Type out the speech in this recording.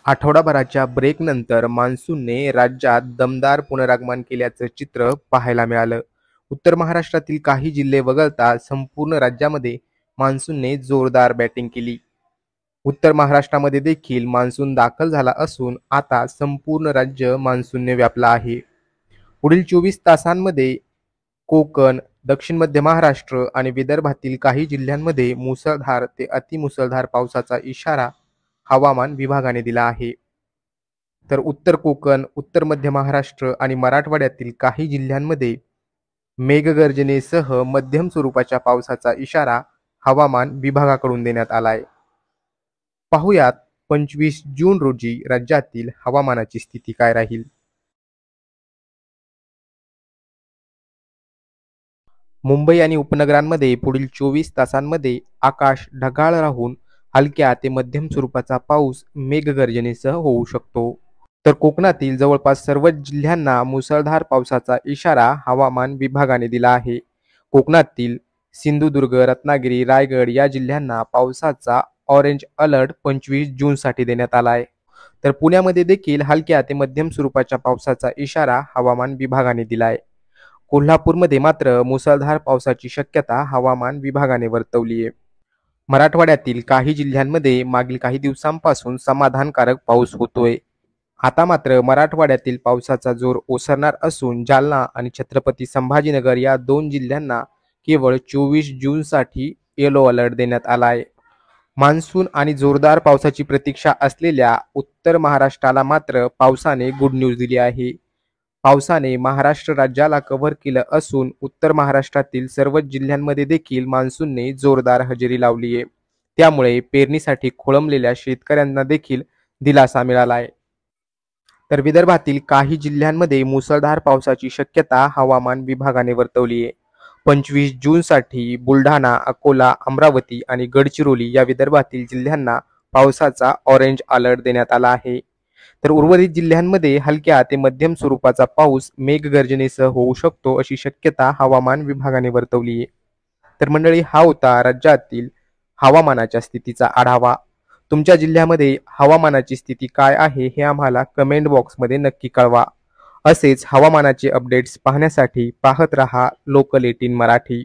आठवडाभराच्या ब्रेकनंतर मान्सूनने राज्यात दमदार पुनरागमन केल्याचं चित्र पाहायला मिळालं. उत्तर महाराष्ट्रातील काही जिल्हे वगळता संपूर्ण राज्यामध्ये मान्सूनने जोरदार बॅटिंग केली. उत्तर महाराष्ट्रामध्ये देखील मान्सून दाखल झाला असून आता संपूर्ण राज्य मान्सूनने व्यापला आहे. पुढील 24 तासांमध्ये कोकण, दक्षिण मध्य महाराष्ट्र आणि विदर्भातील काही जिल्ह्यांमध्ये मुसळधार ते अतिमुसळधार पावसाचा इशारा हवामान विभागाने दिला आहे. तर उत्तर कोकण, उत्तर मध्य महाराष्ट्र आणि मराठवाड्यातील काही जिल्ह्यांमध्ये मेघगर्जनेसह मध्यम स्वरूपाच्या पावसाचा इशारा हवामान विभागाकडून देण्यात आलाय. पाहुयात 25 जून रोजी राज्यातील हवामानाची स्थिती काय राहील. मुंबई आणि उपनगरांमध्ये पुढील 24 तासांमध्ये आकाश ढगाळ राहून हलक्या ते मध्यम स्वरूपाचा पाऊस मेघगर्जनेसह होऊ शकतो. तर कोकणातील जवळपास सर्वच जिल्ह्यांना मुसळधार पावसाचा इशारा हवामान विभागाने दिला आहे. कोकणातील सिंधुदुर्ग, रत्नागिरी, रायगड या जिल्ह्यांना पावसाचा ऑरेंज अलर्ट 25 जूनसाठी देण्यात आला आहे. तर पुण्यामध्ये देखील हलक्या ते मध्यम स्वरूपाच्या पावसाचा इशारा हवामान विभागाने दिला आहे. कोल्हापूरमध्ये मात्र मुसळधार पावसाची शक्यता हवामान विभागाने वर्तवली आहे. मराठवाड्यातील काही जिल्ह्यांमध्ये मागील काही दिवसांपासून समाधानकारक पाऊस होतोय. आता मात्र मराठवाड्यातील पावसाचा जोर ओसरणार असून जालना आणि छत्रपती संभाजीनगर या दोन जिल्ह्यांना केवळ 24 जूनसाठी येलो अलर्ट देण्यात आला आहे. मान्सून आणि जोरदार पावसाची प्रतीक्षा असलेल्या उत्तर महाराष्ट्राला मात्र पावसाने गुड न्यूज दिली आहे. पावसाने महाराष्ट्र राज्याला कव्हर केलं असून उत्तर महाराष्ट्रातील सर्वच जिल्ह्यांमध्ये देखील मान्सूनने जोरदार हजेरी लावली आहे. त्यामुळे पेरणीसाठी खोळंबलेल्या शेतकऱ्यांना देखील दिलासा मिळाला आहे. तर विदर्भातील काही जिल्ह्यांमध्ये मुसळधार पावसाची शक्यता हवामान विभागाने वर्तवली आहे. 25 जूनसाठी बुलढाणा, अकोला, अमरावती आणि गडचिरोली या विदर्भातील जिल्ह्यांना पावसाचा ऑरेंज अलर्ट देण्यात आला आहे. तर उर्वरित जिल्ह्यांमध्ये हलक्या ते मध्यम स्वरूपाचा पाऊस मेघगर्जनेसह होऊ शकतो अशी शक्यता हवामान विभागाने वर्तवली आहे. तर मंडळी, हा होता राज्यातील हवामानाच्या स्थितीचा आढावा. तुमच्या जिल्ह्यामध्ये हवामानाची स्थिती काय आहे हे आम्हाला कमेंट बॉक्समध्ये नक्की कळवा. असेच हवामानाचे अपडेट्स पाहण्यासाठी पाहत रहा लोकल 18 मराठी.